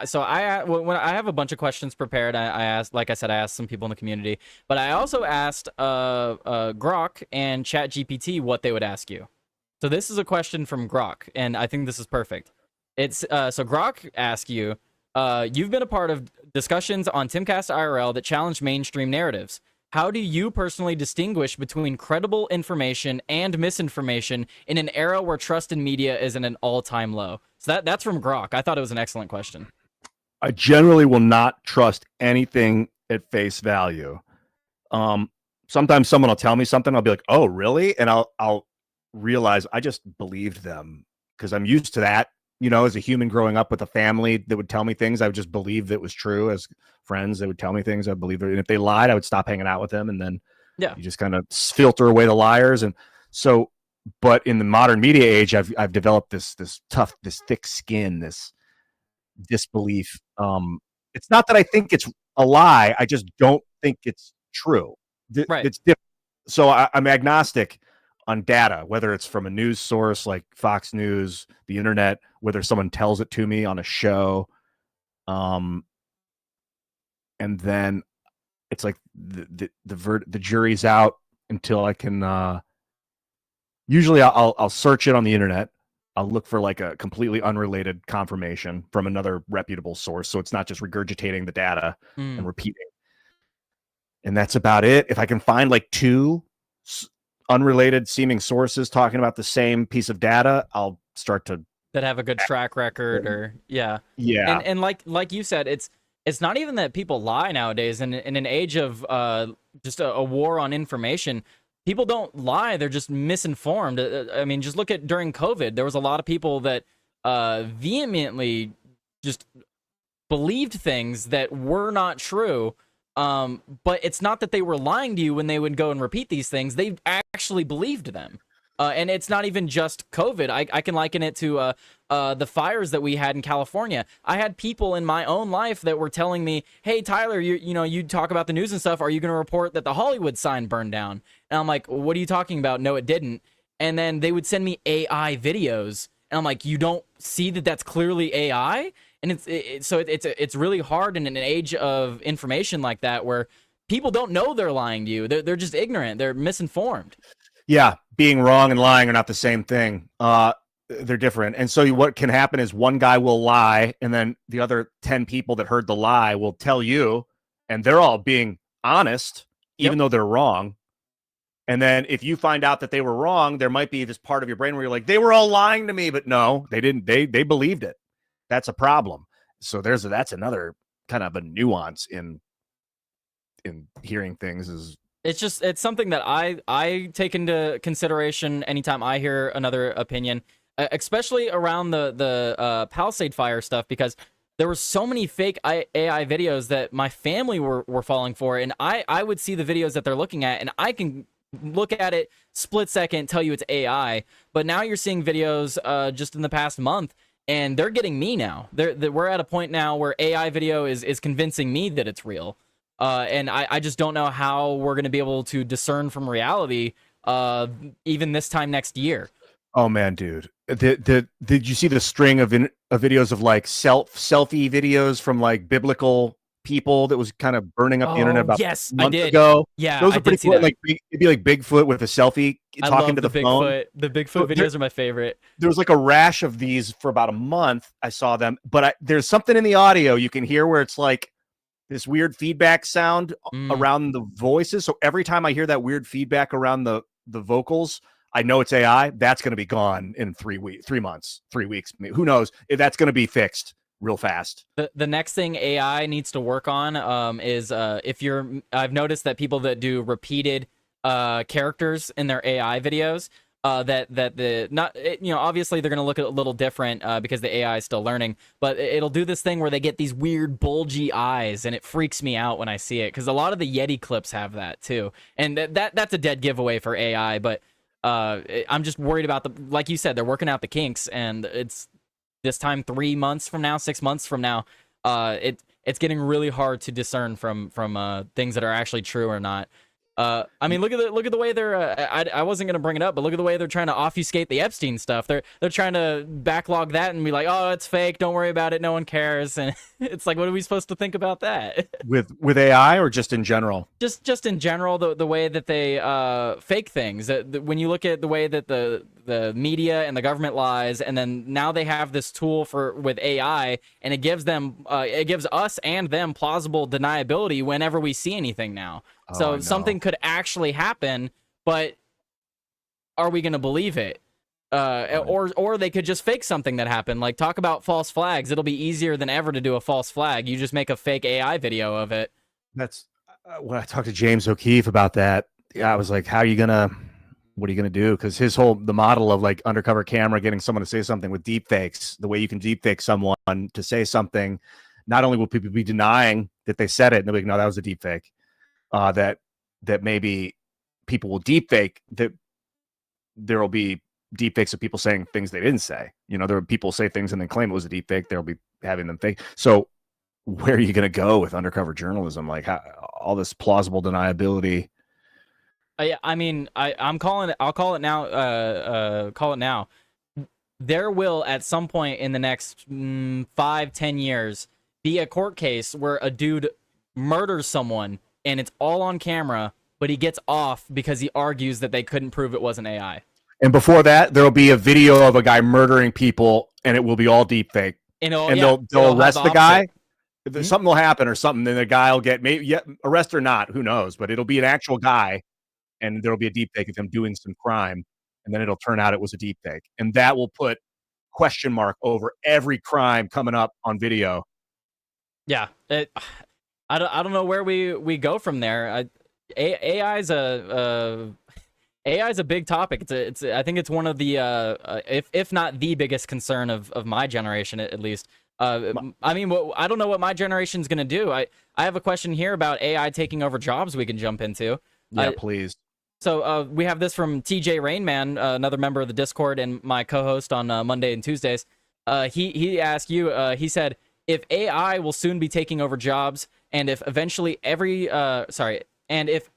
when I have a bunch of questions prepared, I asked, like I said, I asked some people in the community, but I also asked Grok and ChatGPT what they would ask you. So this is a question from Grok, and I think this is perfect. It's so Grok asks you, you've been a part of discussions on Timcast IRL that challenge mainstream narratives. How do you personally distinguish between credible information and misinformation in an era where trust in media is at an all-time low? So that's from Grok. I thought it was an excellent question. I generally will not trust anything at face value. Sometimes someone will tell me something, I'll be like, "Oh, really?" And I'll realize I just believed them because I'm used to that. You know, as a human growing up with a family that would tell me things, I would just believe that was true. As friends, they would tell me things, I believe it. And if they lied, I would stop hanging out with them. And then you just kind of filter away the liars. And so, but in the modern media age, I've developed this thick skin, this disbelief. It's not that I think it's a lie. I just don't think it's true. Right. It's different. So I'm agnostic on data, whether it's from a news source like Fox News, the internet, whether someone tells it to me on a show. And then it's like the jury's out until I can, usually I'll search it on the internet. I'll look for like a completely unrelated confirmation from another reputable source. So it's not just regurgitating the data and repeating. And that's about it. If I can find like two unrelated seeming sources talking about the same piece of data, I'll start to that have a good track record or yeah. And like you said, it's not even that people lie nowadays in an age of just a war on information. People don't lie, they're just misinformed. I mean, just look at during COVID, there was a lot of people that vehemently just believed things that were not true. But it's not that they were lying to you when they would go and repeat these things. They actually believed them. And it's not even just COVID. I can liken it to the fires that we had in California. I had people in my own life that were telling me, "Hey, Tyler, you talk about the news and stuff. Are you going to report that the Hollywood sign burned down?" And I'm like, "What are you talking about? No, it didn't." And then they would send me AI videos, and I'm like, "You don't see that that's clearly AI?" And it's really hard in an age of information like that where people don't know they're lying to you. They're just ignorant. They're misinformed. Yeah, being wrong and lying are not the same thing. They're different. And so what can happen is one guy will lie, and then the other 10 people that heard the lie will tell you, and they're all being honest, even though they're wrong. And then if you find out that they were wrong, there might be this part of your brain where you're like, they were all lying to me, but no, they didn't. They believed it. That's a problem. So that's another kind of a nuance in hearing things is it's something that I take into consideration anytime I hear another opinion, especially around the Palisade Fire stuff, because there were so many fake AI videos that my family were falling for, and I would see the videos that they're looking at, and I can look at it split second, tell you it's AI. But now you're seeing videos just in the past month, and they're getting me now. We're at a point now where AI video is convincing me that it's real. And I just don't know how we're going to be able to discern from reality even this time next year. Oh, man, dude. Did you see the string of videos of like selfie videos from like biblical people that was kind of burning up the internet about months ago? Yeah, those are pretty cool. Like it'd be like Bigfoot with a selfie talking to the phone. The Bigfoot videos are my favorite. There was like a rash of these for about a month. I saw them, but there's something in the audio you can hear where it's like this weird feedback sound around the voices. So every time I hear that weird feedback around the vocals, I know it's AI. That's going to be gone in 3 months, 3 weeks. Who knows if that's going to be fixed real fast. The next thing AI needs to work on is I've noticed that people that do repeated characters in their AI videos, obviously they're going to look a little different because the AI is still learning, but it'll do this thing where they get these weird bulgy eyes, and it freaks me out when I see it, because a lot of the Yeti clips have that too, and that's a dead giveaway for AI. But I'm just worried about like you said, they're working out the kinks, and it's this time 3 months from now, 6 months from now, it's getting really hard to discern from things that are actually true or not. I mean, look at the way they're. I wasn't gonna bring it up, but look at the way they're trying to obfuscate the Epstein stuff. They're trying to backlog that and be like, oh, it's fake. Don't worry about it. No one cares. And it's like, what are we supposed to think about that? With AI or just in general? Just in general, the way that they fake things. When you look at the way that the media and the government lies, and then now they have this tool with AI, and it gives us and them plausible deniability whenever we see anything now. So something could actually happen, but are we going to believe it? Or they could just fake something that happened. Like, talk about false flags. It'll be easier than ever to do a false flag. You just make a fake AI video of it. That's when I talked to James O'Keefe about that. Yeah, I was like, what are you gonna do? Because the model of like undercover camera getting someone to say something with deep fakes, the way you can deep fake someone to say something, not only will people be denying that they said it, and they'll be like, no, that was a deep fake. That maybe people will deep fake, that there will be deep fakes of people saying things they didn't say. You know, there are people say things and then claim it was a deep fake. They'll be having them fake. So where are you going to go with undercover journalism? Like all this plausible deniability. I mean, I'm calling it. I'll call it now. Call it now. There will, at some point in the next 5-10 years, be a court case where a dude murders someone and it's all on camera, but he gets off because he argues that they couldn't prove it wasn't AI. And before that, there will be a video of a guy murdering people, and it will be all deep fake. And they'll arrest the guy. Something will happen or something, then the guy will get arrest or not, who knows? But it'll be an actual guy, and there'll be a deep fake of him doing some crime, and then it'll turn out it was a deep fake, and that will put question mark over every crime coming up on video. Yeah, I don't know where we go from there. AI is a big topic. I think it's one of the if not the biggest concern of my generation, at least. I mean, I don't know what my generation's gonna do. I have a question here about AI taking over jobs we can jump into. Yeah, please. So we have this from TJ Rainman, another member of the Discord and my co-host on Monday and Tuesdays. He asked you. He said, if AI will soon be taking over jobs, and if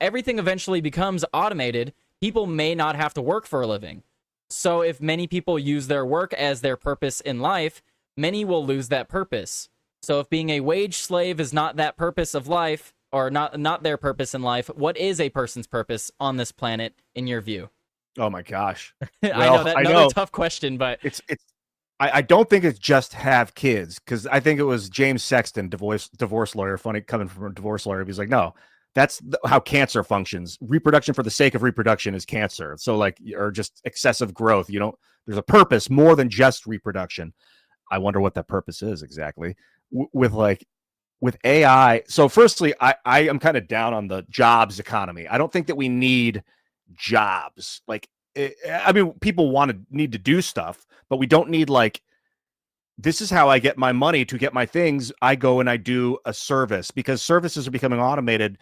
everything eventually becomes automated, people may not have to work for a living. So if many people use their work as their purpose in life, many will lose that purpose. So if being a wage slave is not that purpose of life, or not their purpose in life, what is a person's purpose on this planet in your view? Oh my gosh. Well, I know that's another tough question, but I don't think it's just have kids, because I think it was James Sexton, divorce lawyer, funny coming from a divorce lawyer. He's like, no, that's how cancer functions. Reproduction for the sake of reproduction is cancer. So like, or just excessive growth. There's a purpose more than just reproduction. I wonder what that purpose is exactly with AI. So firstly, I am kind of down on the jobs economy. I don't think that we need jobs. I mean, people need to do stuff, but we don't need this is how I get my money to get my things. I go and I do a service, because services are becoming automated.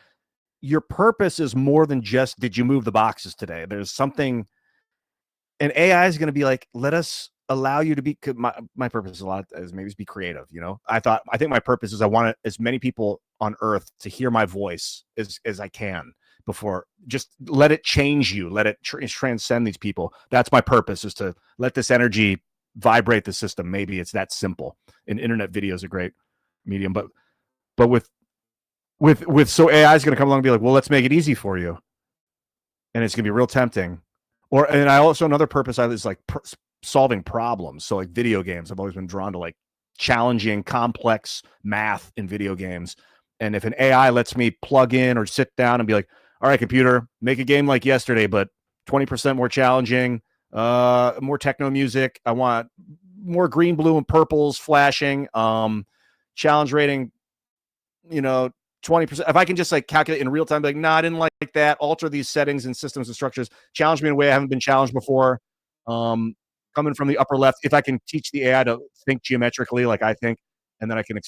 Your purpose is more than just, did you move the boxes today? There's something, and AI is going to be like, let us allow you to be, my purpose is maybe be creative. I think my purpose is I want as many people on earth to hear my voice as I can, before just let it change you, let it transcend these people. That's my purpose, is to let this energy vibrate the system. Maybe it's that simple. And internet video is a great medium, but so AI is going to come along and be like, well, let's make it easy for you. And it's going to be real tempting. And I also, another purpose is solving problems. So like video games, I've always been drawn to challenging, complex math in video games. And if an AI lets me plug in or sit down and be like, all right, computer, make a game like yesterday, but 20% more challenging, more techno music. I want more green, blue, and purples flashing. Challenge rating, 20%. If I can just calculate in real time, be like, nah, I didn't like that. Alter these settings and systems and structures. Challenge me in a way I haven't been challenged before. Coming from the upper left, if I can teach the AI to think geometrically like I think, and then I can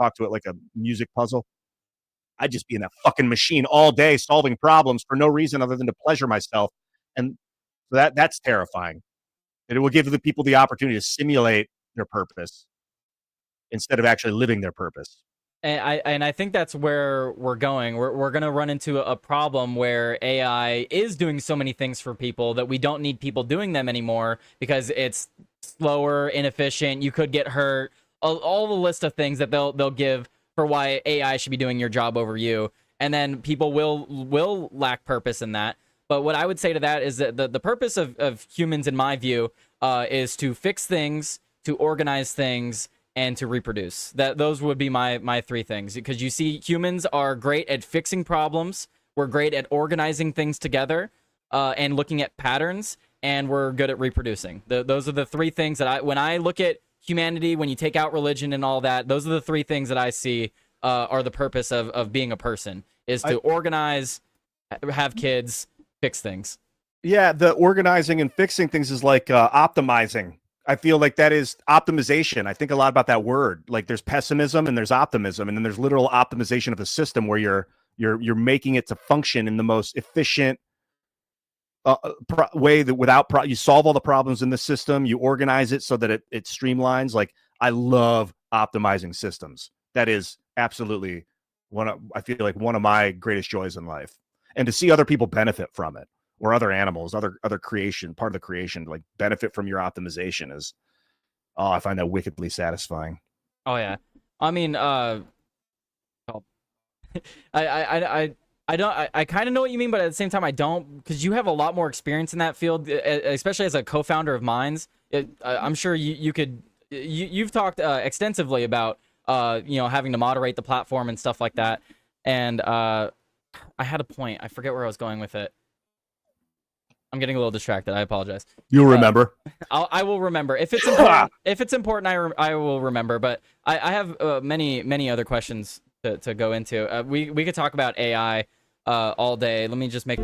talk to it like a music puzzle, I'd just be in that fucking machine all day solving problems for no reason other than to pleasure myself. And so that's terrifying. And it will give the people the opportunity to simulate their purpose instead of actually living their purpose. And I think that's where we're going. We're going to run into a problem where AI is doing so many things for people that we don't need people doing them anymore because it's slower, inefficient. You could get hurt. All the list of things that they'll give for why AI should be doing your job over you, and then people will lack purpose in that. But what I would say to that is that the purpose of humans, in my view, is to fix things, to organize things, and to reproduce. Those would be my three things, because you see humans are great at fixing problems, we're great at organizing things together, and looking at patterns, and we're good at reproducing. Those are the three things that when I look at humanity, when you take out religion and all that, those are the three things that I see are the purpose of being a person, is to organize, have kids, fix things. Yeah, the organizing and fixing things is like optimizing. I feel like that is optimization. I think a lot about that word. Like there's pessimism and there's optimism, and then there's literal optimization of the system where you're making it to function in the most efficient way that you solve all the problems in the system. You organize it so that it streamlines. Like I love optimizing systems. That is absolutely I feel like one of my greatest joys in life, and to see other people benefit from it, or other animals, other creation, part of the creation, like benefit from your optimization is, I find that wickedly satisfying. Oh yeah, I mean, I kind of know what you mean, but at the same time I don't, because you have a lot more experience in that field, especially as a co-founder of Minds. I'm sure you've talked extensively about having to moderate the platform and stuff like that. And I had a point. I forget where I was going with it. I'm getting a little distracted. I apologize. You'll remember. I will remember if it's important. If it's important, I will remember. But I have many other questions to go into. We could talk about AI all day. Let me just make.